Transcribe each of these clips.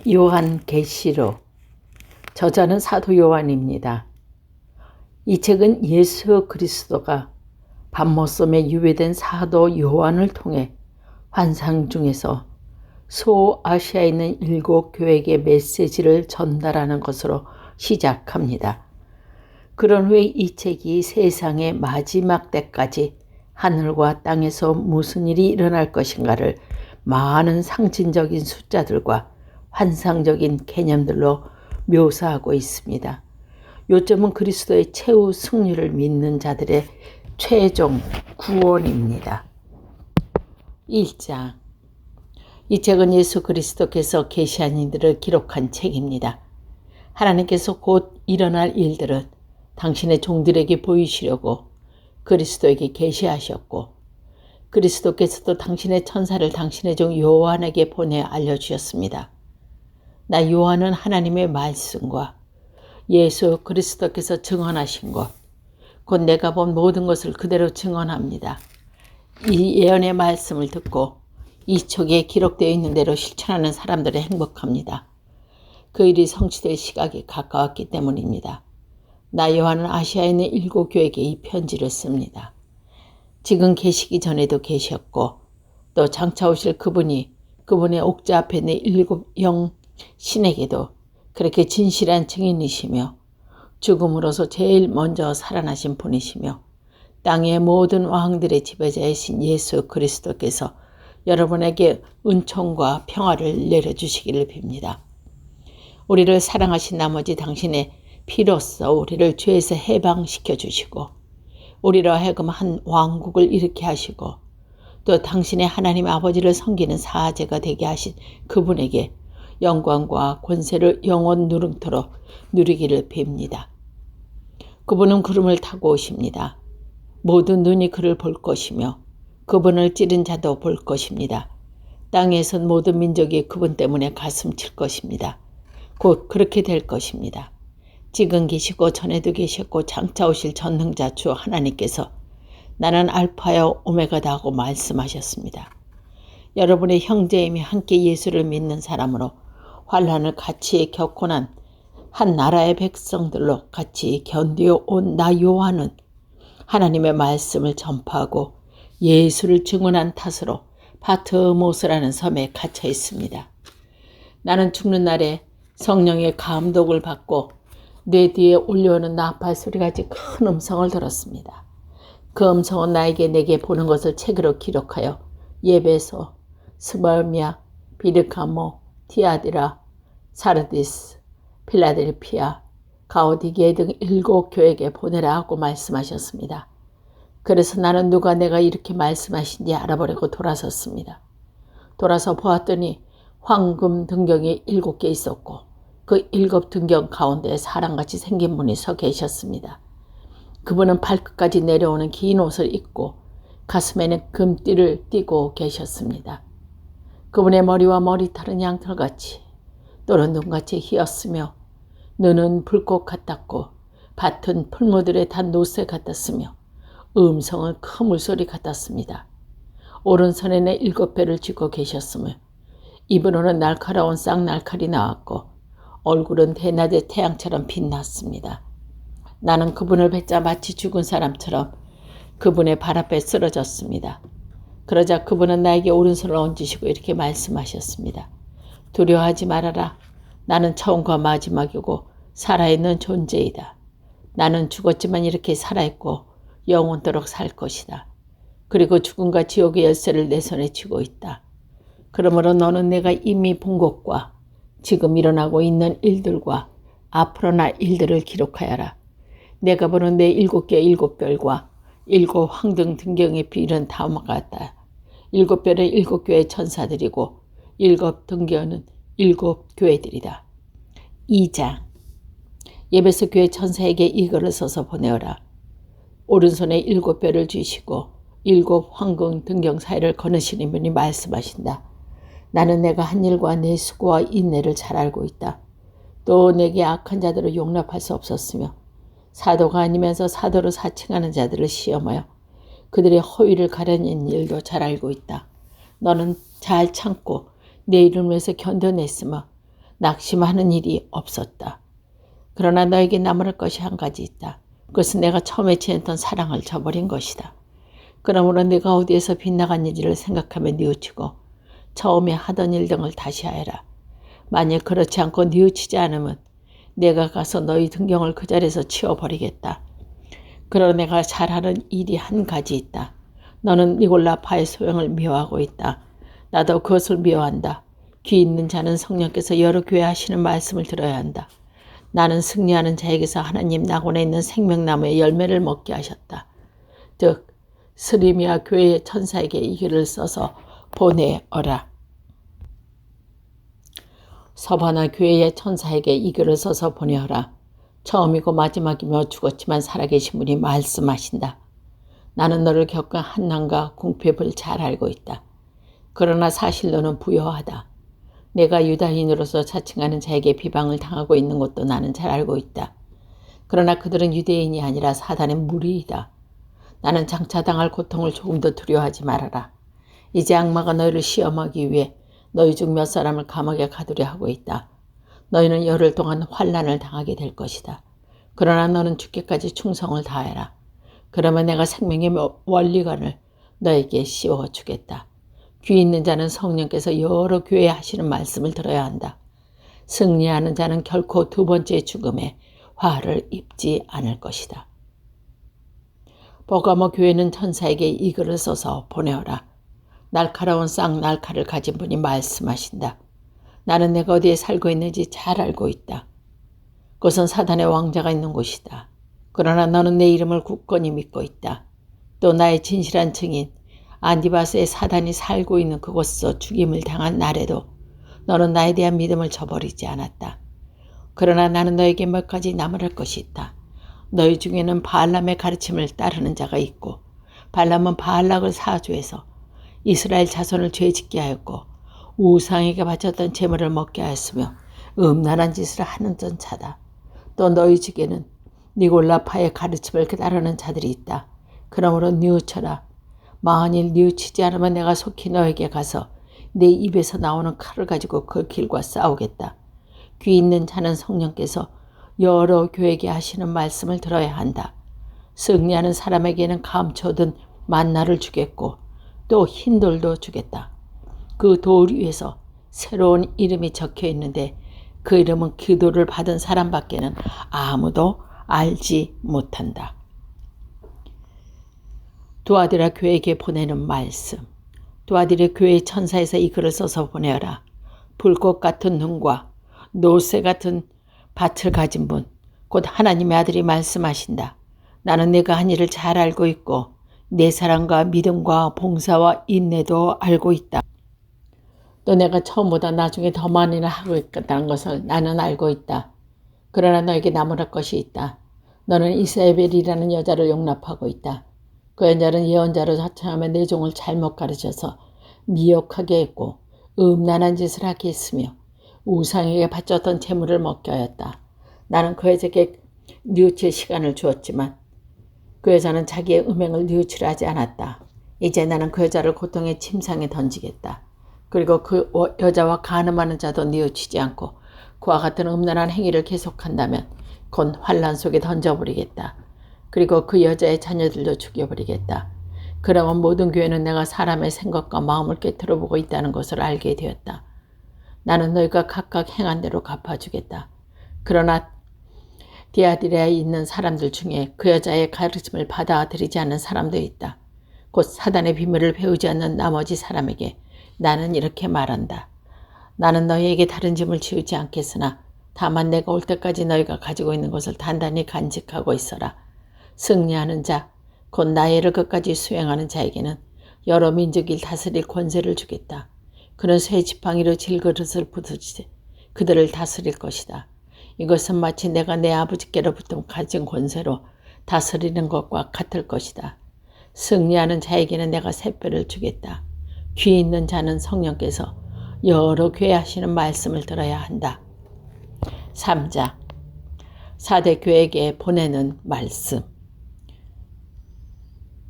요한계시록. 저자는 사도 요한입니다. 이 책은 예수 그리스도가 밤모섬에 유배된 사도 요한을 통해 환상 중에서 소아시아에 있는 7 교회에게 메시지를 전달하는 것으로 시작합니다. 그런 후에 이 책이 세상의 마지막 때까지 하늘과 땅에서 무슨 일이 일어날 것인가를 많은 상징적인 숫자들과 환상적인 개념들로 묘사하고 있습니다. 요점은 그리스도의 최후 승리를 믿는 자들의 최종 구원입니다. 1장. 이 책은 예수 그리스도께서 계시한 일들을 기록한 책입니다. 하나님께서 곧 일어날 일들을 당신의 종들에게 보이시려고 그리스도에게 계시하셨고, 그리스도께서도 당신의 천사를 당신의 종 요한에게 보내 알려주셨습니다. 나 요한은 하나님의 말씀과 예수 그리스도께서 증언하신 것, 곧 내가 본 모든 것을 그대로 증언합니다. 이 예언의 말씀을 듣고 이 책에 기록되어 있는 대로 실천하는 사람들은 행복합니다. 그 일이 성취될 시각이 가까웠기 때문입니다. 나 요한은 아시아에 있는 7 교회에게 이 편지를 씁니다. 지금 계시기 전에도 계셨고, 또 장차 오실 그분이 그분의 옥자 앞에 있는 7 영신에게도 그렇게 진실한 증인이시며 죽음으로서 제일 먼저 살아나신 분이시며 땅의 모든 왕들의 지배자이신 예수 그리스도께서 여러분에게 은총과 평화를 내려주시기를 빕니다. 우리를 사랑하신 나머지 당신의 피로써 우리를 죄에서 해방시켜 주시고, 우리로 하여금 한 왕국을 일으켜 하시고, 또 당신의 하나님 아버지를 섬기는 사제가 되게 하신 그분에게 영광과 권세를 영원 누름토록 누리기를 빕니다. 그분은 구름을 타고 오십니다. 모든 눈이 그를 볼 것이며 그분을 찌른 자도 볼 것입니다. 땅에선 모든 민족이 그분 때문에 가슴 칠 것입니다. 곧 그렇게 될 것입니다. 지금 계시고 전에도 계셨고 장차 오실 전능자 주 하나님께서 나는 알파요 오메가다 하고 말씀하셨습니다. 여러분의 형제임이 함께 예수를 믿는 사람으로 환난을 같이 겪고 난 한 나라의 백성들로 같이 견디어 온 나 요한은 하나님의 말씀을 전파하고 예수를 증언한 탓으로 파트모스라는 섬에 갇혀 있습니다. 나는 죽는 날에 성령의 감독을 받고 내 뒤에 올려오는 나팔 소리같이 큰 음성을 들었습니다. 그 음성은 내게 보는 것을 책으로 기록하여 예배소, 스발미아, 비르가모, 티아디라, 사르디스, 필라델피아, 가오디게 등 7 교회에게 보내라 하고 말씀하셨습니다. 그래서 나는 누가 내가 이렇게 말씀하신지 알아보려고 돌아섰습니다. 돌아서 보았더니 황금 등경이 7개 있었고 그 7 등경 가운데 사람같이 생긴 분이 서 계셨습니다. 그분은 발끝까지 내려오는 긴 옷을 입고 가슴에는 금띠를 띠고 계셨습니다. 그분의 머리와 머리털은 양털같이 또는 눈같이 희었으며 눈은 불꽃 같았고 밭은 풀무들에 단 노새 같았으며 음성은 큰 물소리 같았습니다. 오른손에는 7배를 쥐고 계셨으며 입으로는 날카로운 쌍날칼이 나왔고 얼굴은 대낮의 태양처럼 빛났습니다. 나는 그분을 뵙자 마치 죽은 사람처럼 그분의 발 앞에 쓰러졌습니다. 그러자 그분은 나에게 오른손을 얹으시고 이렇게 말씀하셨습니다. 두려워하지 말아라. 나는 처음과 마지막이고 살아있는 존재이다. 나는 죽었지만 이렇게 살아있고 영원토록 살 것이다. 그리고 죽음과 지옥의 열쇠를 내 손에 쥐고 있다. 그러므로 너는 내가 이미 본 것과 지금 일어나고 있는 일들과 앞으로 날 일들을 기록하여라. 내가 보는 내 7개의 7별과 7 황등 등경의 빛은 다음과 같다. 7별은 7 교회의 천사들이고 7 등경은 7 교회들이다. 2장. 예배소 교회 천사에게 이글을 써서 보내어라. 오른손에 7별을 쥐시고 7 황금 등경 사이를 거느시는 분이 말씀하신다. 나는 내가 한 일과 내 수고와 인내를 잘 알고 있다. 또 내게 악한 자들을 용납할 수 없었으며 사도가 아니면서 사도로 사칭하는 자들을 시험하여 그들의 허위를 가려낸 일도 잘 알고 있다. 너는 잘 참고 내 이름을 위해서 견뎌냈으며 낙심하는 일이 없었다. 그러나 너에게 남을 것이 한 가지 있다. 그것은 내가 처음에 지냈던 사랑을 저버린 것이다. 그러므로 내가 어디에서 빗나간 일을 생각하며 뉘우치고 처음에 하던 일 등을 다시 하여라. 만약 그렇지 않고 뉘우치지 않으면 내가 가서 너희 등경을 그 자리에서 치워버리겠다. 그러나 내가 잘하는 일이 한 가지 있다. 너는 니골라파의 소형을 미워하고 있다. 나도 그것을 미워한다. 귀 있는 자는 성령께서 여러 교회 하시는 말씀을 들어야 한다. 나는 승리하는 자에게서 하나님 낙원에 있는 생명나무의 열매를 먹게 하셨다. 즉 스리미아 교회의 천사에게 이 글을 써서 보내어라. 서바나 교회의 천사에게 이 글을 써서 보내어라. 처음이고 마지막이며 죽었지만 살아계신 분이 말씀하신다. 나는 너를 겪은 한난과 궁핍을 잘 알고 있다. 그러나 사실 너는 부요하다. 내가 유다인으로서 자칭하는 자에게 비방을 당하고 있는 것도 나는 잘 알고 있다. 그러나 그들은 유대인이 아니라 사단의 무리이다. 나는 장차 당할 고통을 조금 더 두려워하지 말아라. 이제 악마가 너희를 시험하기 위해 너희 중 몇 사람을 감옥에 가두려 하고 있다. 너희는 열흘 동안 환난을 당하게 될 것이다. 그러나 너는 죽기까지 충성을 다해라. 그러면 내가 생명의 원리관을 너에게 씌워주겠다. 귀 있는 자는 성령께서 여러 교회에 하시는 말씀을 들어야 한다. 승리하는 자는 결코 두 번째 죽음에 화를 입지 않을 것이다. 버가모 교회는 천사에게 이 글을 써서 보내어라. 날카로운 쌍날칼을 가진 분이 말씀하신다. 나는 내가 어디에 살고 있는지 잘 알고 있다. 그것은 사단의 왕자가 있는 곳이다. 그러나 너는 내 이름을 굳건히 믿고 있다. 또 나의 진실한 증인 안디바스의 사단이 살고 있는 그곳에서 죽임을 당한 날에도 너는 나에 대한 믿음을 저버리지 않았다. 그러나 나는 너에게 몇 가지 나무랄 것이 있다. 너희 중에는 바알람의 가르침을 따르는 자가 있고 발람은 바알락을 사주해서 이스라엘 자손을 죄짓게 하였고 우상에게 바쳤던 제물을 먹게 하였으며 음란한 짓을 하는 자다. 또 너희 중에는 니골라파의 가르침을 따르는 자들이 있다. 그러므로 뉘우쳐라. 만일 뉘우치지 않으면 내가 속히 너에게 가서 내 입에서 나오는 칼을 가지고 그 길과 싸우겠다. 귀 있는 자는 성령께서 여러 교회에게 하시는 말씀을 들어야 한다. 승리하는 사람에게는 감춰둔 만나를 주겠고 또 흰 돌도 주겠다. 그 돌 위에서 새로운 이름이 적혀 있는데 그 이름은 기도를 받은 사람밖에는 아무도 알지 못한다. 두아디라 교회에게 보내는 말씀. 두아디라 교회의 천사에서 이 글을 써서 보내어라. 불꽃 같은 눈과 노새 같은 밭을 가진 분, 곧 하나님의 아들이 말씀하신다. 나는 내가 한 일을 잘 알고 있고 내 사랑과 믿음과 봉사와 인내도 알고 있다. 또 내가 처음보다 나중에 더 많이나 하고 있다는 것을 나는 알고 있다. 그러나 너에게 나무랄 것이 있다. 너는 이세벨이라는 여자를 용납하고 있다. 그 여자는 예언자로 자청하며 내 종을 잘못 가르쳐서 미혹하게 했고 음란한 짓을 하게 했으며 우상에게 바쳤던 재물을 먹게 하였다. 나는 그 여자에게 뉘우칠 시간을 주었지만 그 여자는 자기의 음행을 뉘우치려 하지 않았다. 이제 나는 그 여자를 고통의 침상에 던지겠다. 그리고 그 여자와 간음하는 자도 뉘우치지 않고 그와 같은 음란한 행위를 계속한다면 곧 환란 속에 던져버리겠다. 그리고 그 여자의 자녀들도 죽여버리겠다. 그러면 모든 교회는 내가 사람의 생각과 마음을 꿰뚫어보고 있다는 것을 알게 되었다. 나는 너희가 각각 행한 대로 갚아주겠다. 그러나 디아디레아에 있는 사람들 중에 그 여자의 가르침을 받아들이지 않는 사람도 있다. 곧 사단의 비밀을 배우지 않는 나머지 사람에게 나는 이렇게 말한다. 나는 너희에게 다른 짐을 지우지 않겠으나 다만 내가 올 때까지 너희가 가지고 있는 것을 단단히 간직하고 있어라. 승리하는 자, 곧 나의 끝까지 수행하는 자에게는 여러 민족을 다스릴 권세를 주겠다. 그는 새 지팡이로 질그릇을 부수지 그들을 다스릴 것이다. 이것은 마치 내가 내 아버지께로부터 가진 권세로 다스리는 것과 같을 것이다. 승리하는 자에게는 내가 샛별을 주겠다. 귀 있는 자는 성령께서 여러 교회 하시는 말씀을 들어야 한다. 3장 4대 교회에게 보내는 말씀.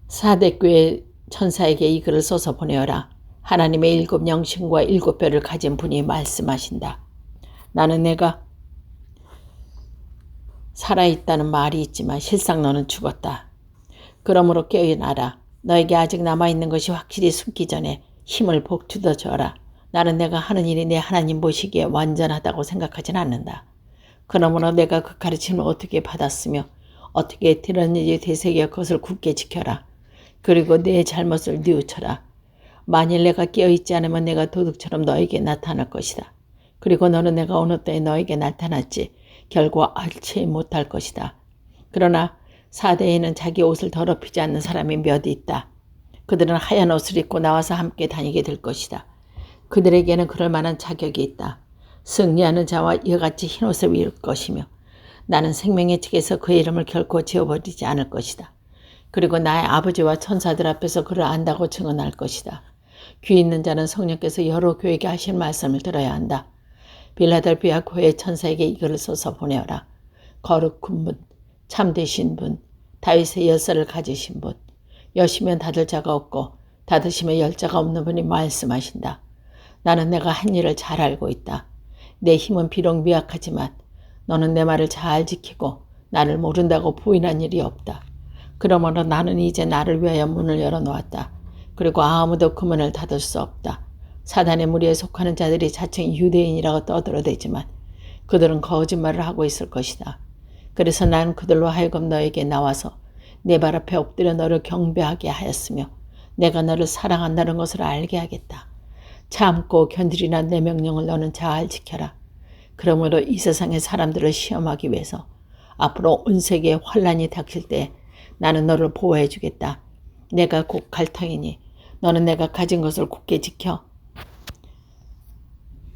4대 교회 천사에게 이 글을 써서 보내어라. 하나님의 7 영신과 7 뼈를 가진 분이 말씀하신다. 나는 내가 살아있다는 말이 있지만 실상 너는 죽었다. 그러므로 깨어나라. 너에게 아직 남아있는 것이 확실히 숨기 전에 힘을 북돋워줘라. 나는 내가 하는 일이 내 하나님 보시기에 완전하다고 생각하진 않는다. 그러므로 내가 그 가르침을 어떻게 받았으며 어떻게 들었는지 되새겨 그것을 굳게 지켜라. 그리고 내 잘못을 뉘우쳐라. 만일 내가 깨어있지 않으면 내가 도둑처럼 너에게 나타날 것이다. 그리고 너는 내가 어느 때에 너에게 나타났지 결국 알지 못할 것이다. 그러나 사대에는 자기 옷을 더럽히지 않는 사람이 몇 있다. 그들은 하얀 옷을 입고 나와서 함께 다니게 될 것이다. 그들에게는 그럴 만한 자격이 있다. 승리하는 자와 이같이 흰 옷을 입을 것이며 나는 생명의 책에서 그의 이름을 결코 지워버리지 않을 것이다. 그리고 나의 아버지와 천사들 앞에서 그를 안다고 증언할 것이다. 귀 있는 자는 성령께서 여러 교회에게 하신 말씀을 들어야 한다. 빌라델비아 교회 천사에게 이글을 써서 보내어라. 거룩한 분, 참되신 분, 다윗의 열쇠를 가지신 분, 여시면 닫을 자가 없고 닫으시면 열 자가 없는 분이 말씀하신다. 나는 내가 한 일을 잘 알고 있다. 내 힘은 비록 미약하지만 너는 내 말을 잘 지키고 나를 모른다고 부인한 일이 없다. 그러므로 나는 이제 나를 위하여 문을 열어놓았다. 그리고 아무도 그 문을 닫을 수 없다. 사단의 무리에 속하는 자들이 자칭 유대인이라고 떠들어대지만 그들은 거짓말을 하고 있을 것이다. 그래서 난 그들로 하여금 너에게 나와서 내 발 앞에 엎드려 너를 경배하게 하였으며 내가 너를 사랑한다는 것을 알게 하겠다. 참고 견디리나 내 명령을 너는 잘 지켜라. 그러므로 이 세상의 사람들을 시험하기 위해서 앞으로 온 세계에 환란이 닥칠 때 나는 너를 보호해 주겠다. 내가 곧 갈 터이니 너는 내가 가진 것을 굳게 지켜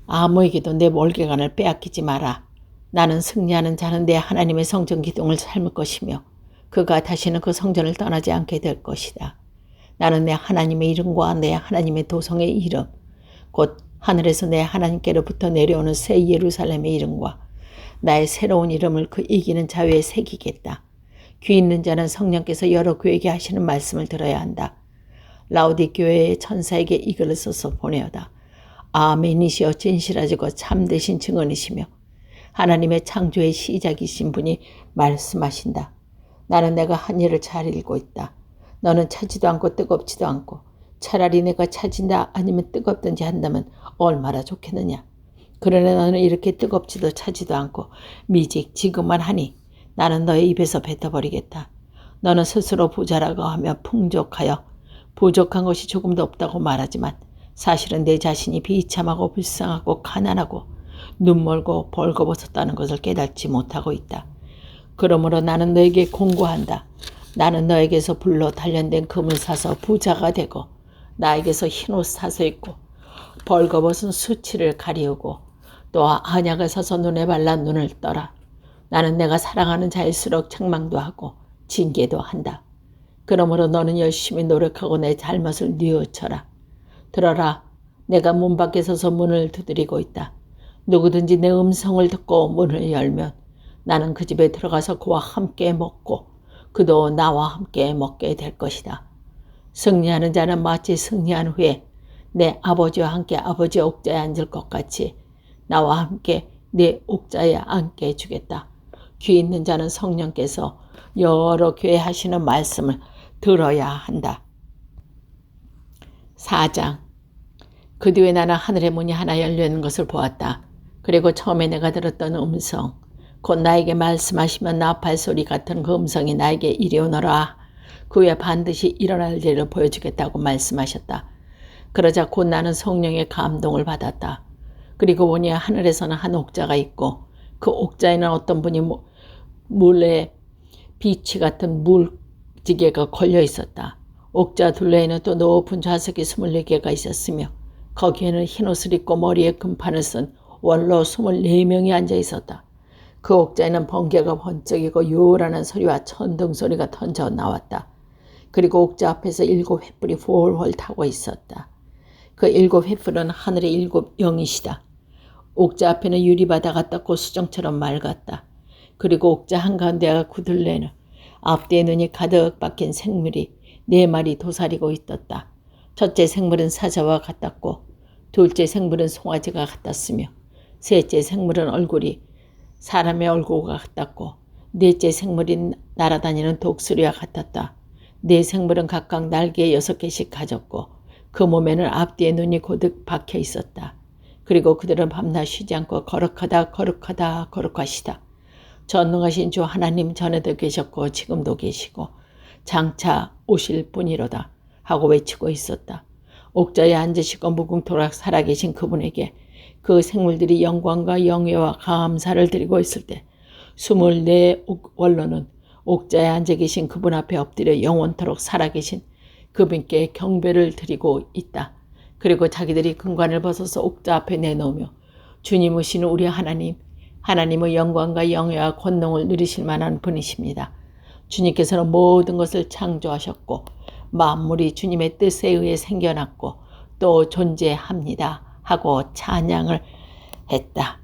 아무에게도 내 몰개간을 빼앗기지 마라. 나는 승리하는 자는 내 하나님의 성전 기둥을 삶을 것이며 그가 다시는 그 성전을 떠나지 않게 될 것이다. 나는 내 하나님의 이름과 내 하나님의 도성의 이름, 곧 하늘에서 내 하나님께로부터 내려오는 새 예루살렘의 이름과 나의 새로운 이름을 그 이기는 자위에 새기겠다. 귀 있는 자는 성령께서 여러 교회에게 하시는 말씀을 들어야 한다. 라우디 교회의 천사에게 이글을 써서 보내어다. 아멘이시여 진실하시고 참되신 증언이시며 하나님의 창조의 시작이신 분이 말씀하신다. 나는 내가 한 일을 잘 읽고 있다. 너는 차지도 않고 뜨겁지도 않고 차라리 내가 차진다 아니면 뜨겁든지 한다면 얼마나 좋겠느냐. 그러나 너는 이렇게 뜨겁지도 차지도 않고 미직 지금만 하니 나는 너의 입에서 뱉어버리겠다. 너는 스스로 부자라고 하며 풍족하여 부족한 것이 조금도 없다고 말하지만 사실은 내 자신이 비참하고 불쌍하고 가난하고 눈멀고 벌거벗었다는 것을 깨닫지 못하고 있다. 그러므로 나는 너에게 공고한다. 나는 너에게서 불로 단련된 금을 사서 부자가 되고 나에게서 흰옷 사서 입고 벌거벗은 수치를 가리우고 또 안약을 사서 눈에 발라 눈을 떠라. 나는 내가 사랑하는 자일수록 책망도 하고 징계도 한다. 그러므로 너는 열심히 노력하고 내 잘못을 뉘우쳐라. 들어라. 내가 문 밖에 서서 문을 두드리고 있다. 누구든지 내 음성을 듣고 문을 열면 나는 그 집에 들어가서 그와 함께 먹고 그도 나와 함께 먹게 될 것이다. 승리하는 자는 마치 승리한 후에 내 아버지와 함께 아버지의 옥자에 앉을 것 같이 나와 함께 내 옥자에 앉게 해주겠다. 귀 있는 자는 성령께서 여러 교회 하시는 말씀을 들어야 한다. 4장. 그 뒤에 나는 하늘의 문이 하나 열려있는 것을 보았다. 그리고 처음에 내가 들었던 음성, 곧 나에게 말씀하시면 나팔 소리 같은 그 음성이 나에게 이리 오너라. 그 후에 반드시 일어날 일을 보여주겠다고 말씀하셨다. 그러자 곧 나는 성령의 감동을 받았다. 그리고 보니 하늘에서는 한 옥자가 있고 그 옥자에는 어떤 분이 물에 비치 같은 물지개가 걸려 있었다. 옥자 둘레에는 또 높은 좌석이 24개가 있었으며 거기에는 흰옷을 입고 머리에 금판을 쓴 원로 24명이 앉아 있었다. 그 옥자에는 번개가 번쩍이고 요란한 소리와 천둥 소리가 던져 나왔다. 그리고 옥자 앞에서 7 횃불이 홀홀 타고 있었다. 그 7 횃불은 하늘의 7 영이시다. 옥자 앞에는 유리바다가 떴고 수정처럼 맑았다. 그리고 옥자 한가운데가 구둘레는 앞뒤에 눈이 가득 박힌 생물이 4마리 도사리고 있었다. 첫째 생물은 사자와 같았고 둘째 생물은 송아지가 같았으며 셋째 생물은 얼굴이 사람의 얼굴과 같았고 넷째 생물이 날아다니는 독수리와 같았다. 네 생물은 각각 날개 6개씩 가졌고 그 몸에는 앞뒤에 눈이 고득 박혀 있었다. 그리고 그들은 밤낮 쉬지 않고 거룩하시다. 전능하신 주 하나님 전에도 계셨고 지금도 계시고 장차 오실 분이로다 하고 외치고 있었다. 옥좌에 앉으시고 무궁토록 살아계신 그분에게 그 생물들이 영광과 영예와 감사를 드리고 있을 때 24 원로는 옥좌에 앉아 계신 그분 앞에 엎드려 영원토록 살아계신 그분께 경배를 드리고 있다. 그리고 자기들이 금관을 벗어서 옥좌 앞에 내놓으며 주님이신 우리 하나님의 영광과 영예와 권능을 누리실 만한 분이십니다. 주님께서는 모든 것을 창조하셨고 만물이 주님의 뜻에 의해 생겨났고 또 존재합니다 하고 찬양을 했다.